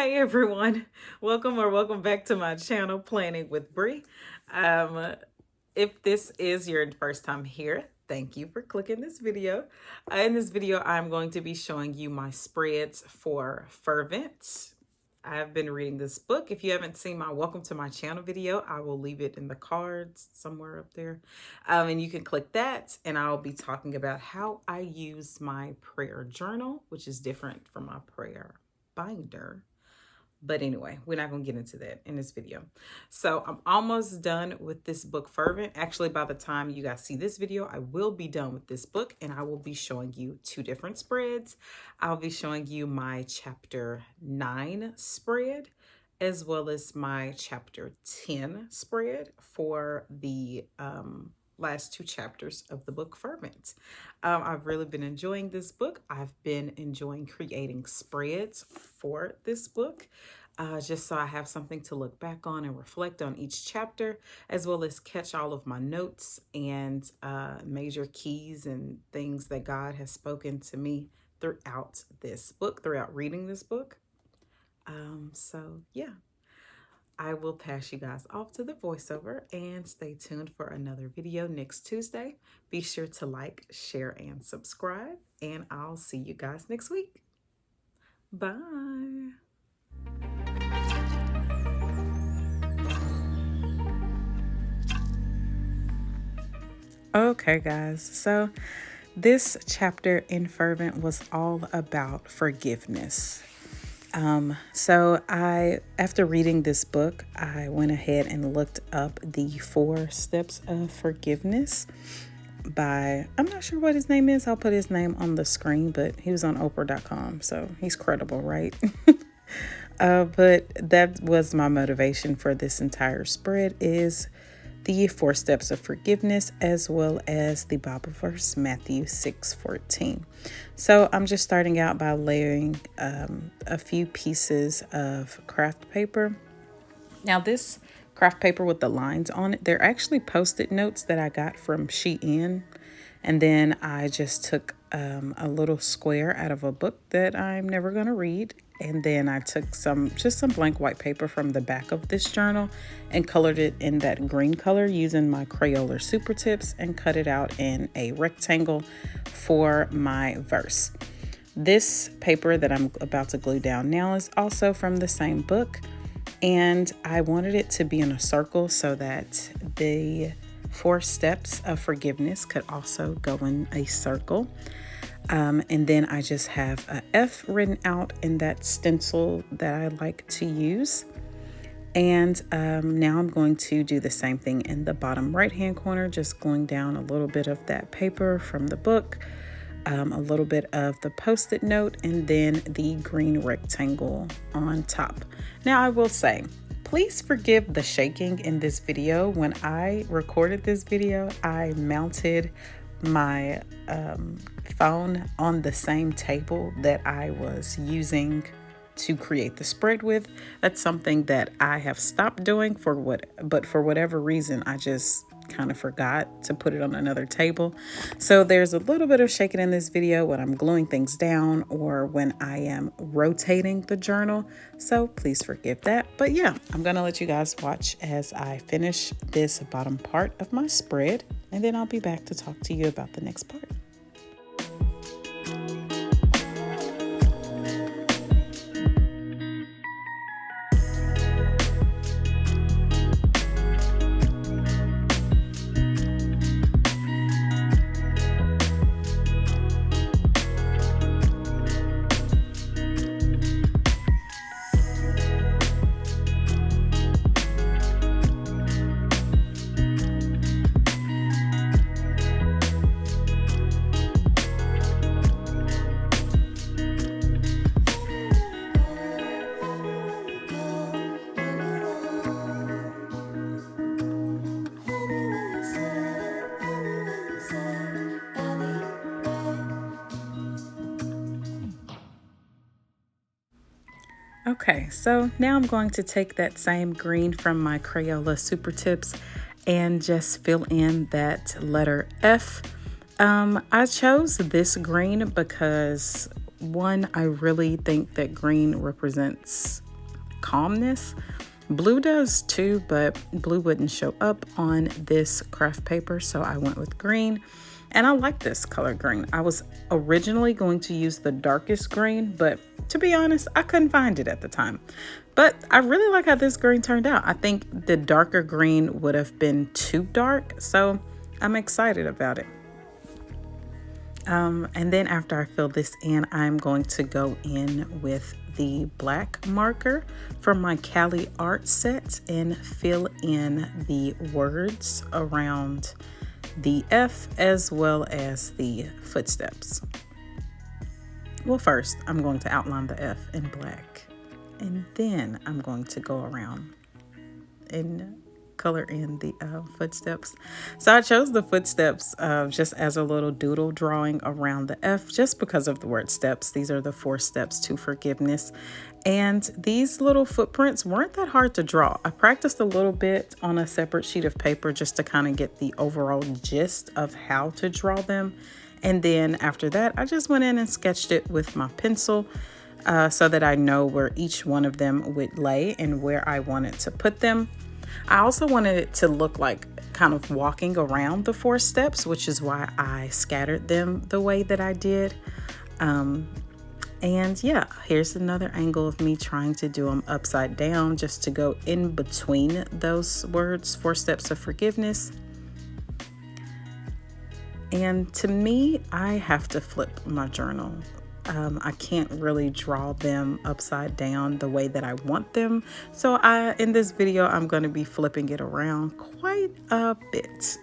Hey everyone, welcome back to my channel, Planning with Bree. Um, if this is your first time here, thank you for clicking this video. In this video, I'm going to be showing you my spreads for Fervent. I've been reading this book. If you haven't seen my welcome to my channel video, I will leave it in the cards somewhere up there. And you can click that, and I'll be talking about how I use my prayer journal, which is different from my prayer binder. But anyway, we're not going to get into that in this video. So I'm almost done with this book, Fervent. Actually, by the time you guys see this video, I will be done with this book, and I will be showing you two different spreads. I'll be showing you my chapter 9 spread, as well as my chapter 10 spread for the last two chapters of the book Fervent. I've really been enjoying this book. I've been enjoying creating spreads for this book, just so I have something to look back on and reflect on each chapter, as well as catch all of my notes and major keys and things that God has spoken to me throughout this book, throughout reading this book. So yeah. I will pass you guys off to the voiceover and stay tuned for another video next Tuesday. Be sure to like, share, and subscribe, and I'll see you guys next week. Bye. Okay, guys, so this chapter in Fervent was all about forgiveness. After reading this book, I went ahead and looked up the 4 steps of forgiveness by, I'm not sure what his name is. I'll put his name on the screen, but he was on Oprah.com, so he's credible, right? But that was my motivation for this entire spread, is the 4 steps of forgiveness, as well as the Bible verse, Matthew 6:14. So I'm just starting out by layering a few pieces of craft paper. Now this craft paper with the lines on it, they're actually Post-it notes that I got from Shein. And then I just took a little square out of a book that I'm never going to read. And then I took just some blank white paper from the back of this journal and colored it in that green color using my Crayola Super Tips, and cut it out in a rectangle for my verse. This paper that I'm about to glue down now is also from the same book, and I wanted it to be in a circle so that the 4 steps of forgiveness could also go in a circle. And then I just have a F written out in that stencil that I like to use. And now I'm going to do the same thing in the bottom right hand corner, just gluing down a little bit of that paper from the book, a little bit of the Post-it note, and then the green rectangle on top. Now I will say, please forgive the shaking in this video. When I recorded this video, I mounted my phone on the same table that I was using to create the spread with. That's something that I have stopped doing for whatever reason, I just kind of forgot to put it on another table. So there's a little bit of shaking in this video when I'm gluing things down or when I am rotating the journal. So please forgive that. But yeah, I'm going to let you guys watch as I finish this bottom part of my spread, and then I'll be back to talk to you about the next part. Okay, so now I'm going to take that same green from my Crayola Super Tips and just fill in that letter F. I chose this green because, one, I really think that green represents calmness. Blue does too, but blue wouldn't show up on this craft paper, so I went with green. And I like this color green. I was originally going to use the darkest green, but to be honest, I couldn't find it at the time. But I really like how this green turned out. I think the darker green would have been too dark, so I'm excited about it. And then after I fill this in, I'm going to go in with the black marker from my Cali art set and fill in the words around the F as well as the footsteps. Well, first I'm going to outline the F in black, and then I'm going to go around and color in the footsteps. So I chose the footsteps just as a little doodle drawing around the F, just because of the word steps. These are the 4 steps to forgiveness. And these little footprints weren't that hard to draw. I practiced a little bit on a separate sheet of paper just to kind of get the overall gist of how to draw them. And then after that, I just went in and sketched it with my pencil so that I know where each one of them would lay and where I wanted to put them. I also wanted it to look like kind of walking around the 4 steps, which is why I scattered them the way that I did. And yeah, here's another angle of me trying to do them upside down just to go in between those words, 4 steps of forgiveness. And to me, I have to flip my journal. I can't really draw them upside down the way that I want them. So in this video, I'm going to be flipping it around quite a bit.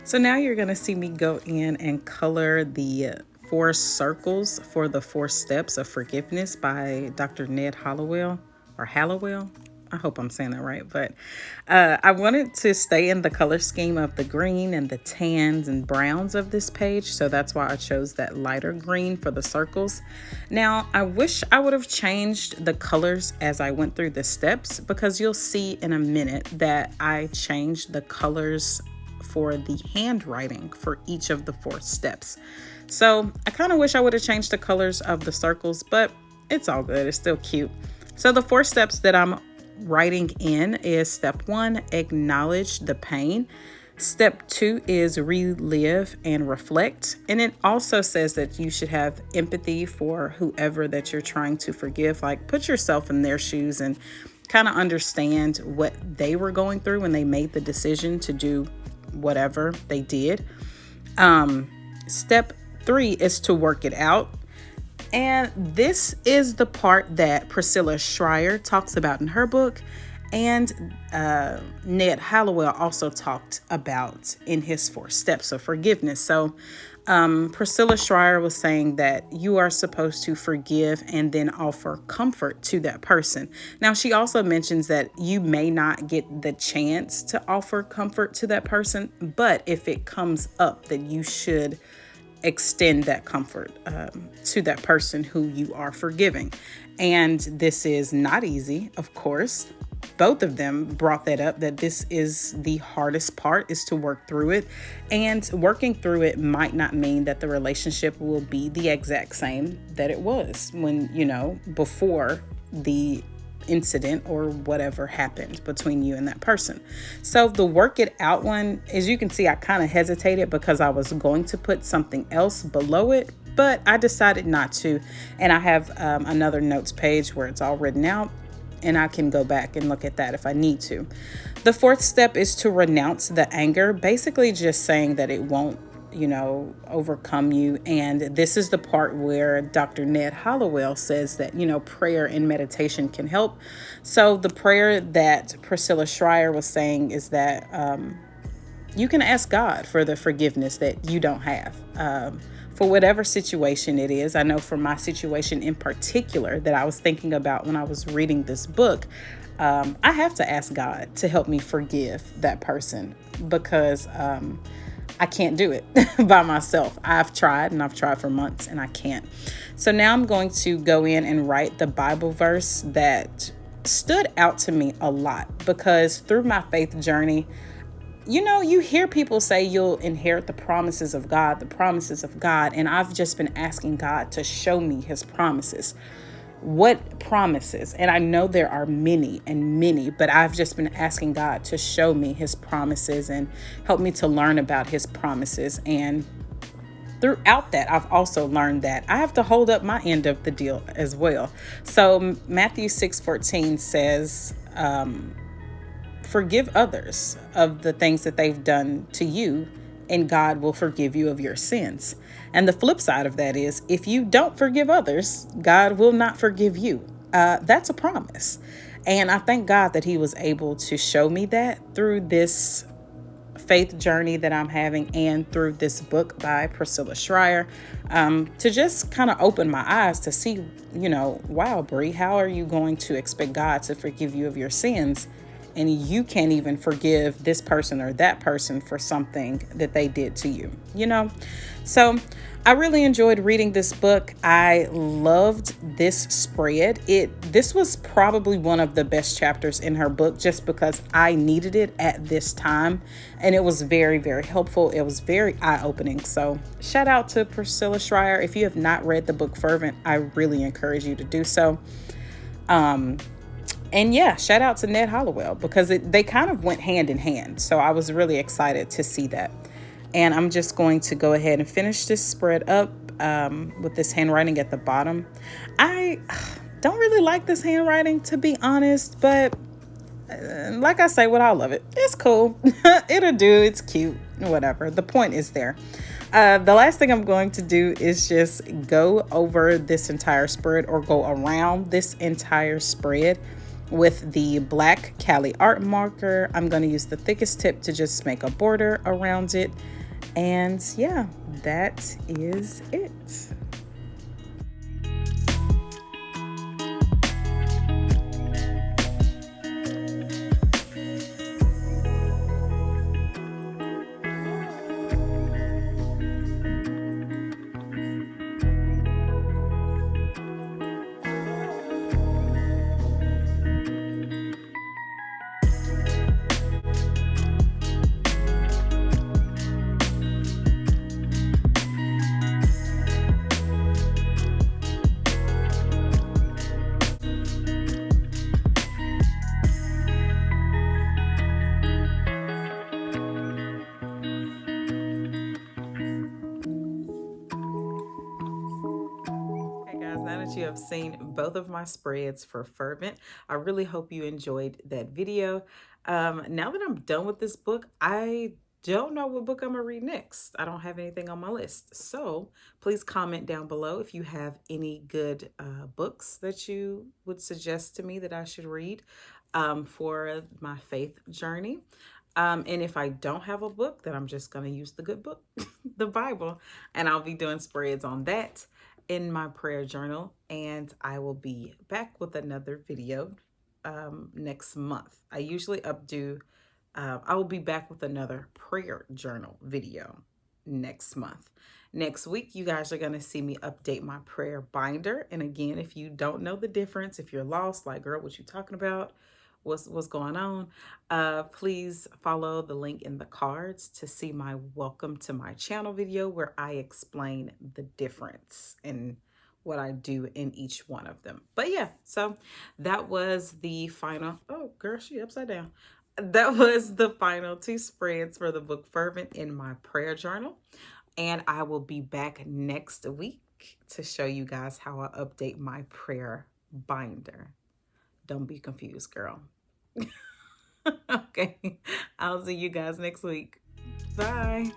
So now you're going to see me go in and color the 4 circles for the 4 steps of forgiveness by Dr. Ned Hallowell, or Hallowell. I hope I'm saying that right, but I wanted to stay in the color scheme of the green and the tans and browns of this page. So that's why I chose that lighter green for the circles. Now, I wish I would have changed the colors as I went through the steps, because you'll see in a minute that I changed the colors for the handwriting for each of the 4 steps. So I kind of wish I would have changed the colors of the circles, but it's all good. It's still cute. So the 4 steps that I'm writing in is step 1, acknowledge the pain. Step 2 is relive and reflect. And it also says that you should have empathy for whoever that you're trying to forgive. Like, put yourself in their shoes and kind of understand what they were going through when they made the decision to do whatever they did. Step 3 is to work it out. And this is the part that Priscilla Shrier talks about in her book, and Ned Hallowell also talked about in his 4 steps of forgiveness. So Priscilla Shrier was saying that you are supposed to forgive and then offer comfort to that person. Now, she also mentions that you may not get the chance to offer comfort to that person, but if it comes up, that you should extend that comfort to that person who you are forgiving. And this is not easy, of course. Both of them brought that up, that this is the hardest part, is to work through it. And working through it might not mean that the relationship will be the exact same that it was when, before the incident or whatever happened between you and that person. So the work it out one, as you can see, I kind of hesitated because I was going to put something else below it, but I decided not to. And I have another notes page where it's all written out, and I can go back and look at that if I need to. The 4th step is to renounce the anger, basically just saying that it won't, overcome you. And this is the part where Dr. Ned Hallowell says that, prayer and meditation can help. So the prayer that Priscilla Shrier was saying is that you can ask God for the forgiveness that you don't have. For whatever situation it is. I know for my situation in particular that I was thinking about when I was reading this book, I have to ask God to help me forgive that person because I can't do it by myself. I've tried for months and I can't. So now I'm going to go in and write the Bible verse that stood out to me a lot, because through my faith journey, you hear people say you'll inherit the promises of God, and I've just been asking God to show me his promises. What promises? And I know there are many, but I've just been asking God to show me his promises and help me to learn about his promises. And throughout that, I've also learned that I have to hold up my end of the deal as well. So Matthew 6:14 says, forgive others of the things that they've done to you, and God will forgive you of your sins. And the flip side of that is, if you don't forgive others, God will not forgive you. That's a promise. And I thank God that he was able to show me that through this faith journey that I'm having and through this book by Priscilla Shrier, to just kind of open my eyes to see, wow, Brie, how are you going to expect God to forgive you of your sins? And you can't even forgive this person or that person for something that they did to you, So I really enjoyed reading this book. I loved this spread. This was probably one of the best chapters in her book, just because I needed it at this time. And it was very, very helpful. It was very eye-opening. So shout out to Priscilla Shrier. If you have not read the book Fervent, I really encourage you to do so. And yeah, shout out to Ned Hallowell, because they kind of went hand in hand. So I was really excited to see that. And I'm just going to go ahead and finish this spread up with this handwriting at the bottom. I don't really like this handwriting, to be honest, but like I say with all of it, it's cool. It'll do. It's cute. Whatever. The point is there. The last thing I'm going to do is just go over this entire spread, or go around this entire spread with the black Cali art marker. I'm going to use the thickest tip to just make a border around it. And yeah, that is it. that you have seen both of my spreads for Fervent. I really hope you enjoyed that video. Now that I'm done with this book, I don't know what book I'm gonna read next. I don't have anything on my list. So please comment down below if you have any good books that you would suggest to me that I should read for my faith journey. And if I don't have a book, then I'm just going to use the good book, the Bible, and I'll be doing spreads on that in my prayer journal. And I will be back with another video next month. I usually I will be back with another prayer journal video next month. Next week, you guys are going to see me update my prayer binder. And again, if you don't know the difference, if you're lost, like, girl, what you talking about? What's going on? Please follow the link in the cards to see my welcome to my channel video where I explain the difference in what I do in each one of them. But yeah, so that was the final. Oh, girl, she upside down. That was the final 2 spreads for the book Fervent in my prayer journal. And I will be back next week to show you guys how I update my prayer binder. Don't be confused, girl. Okay, I'll see you guys next week. Bye.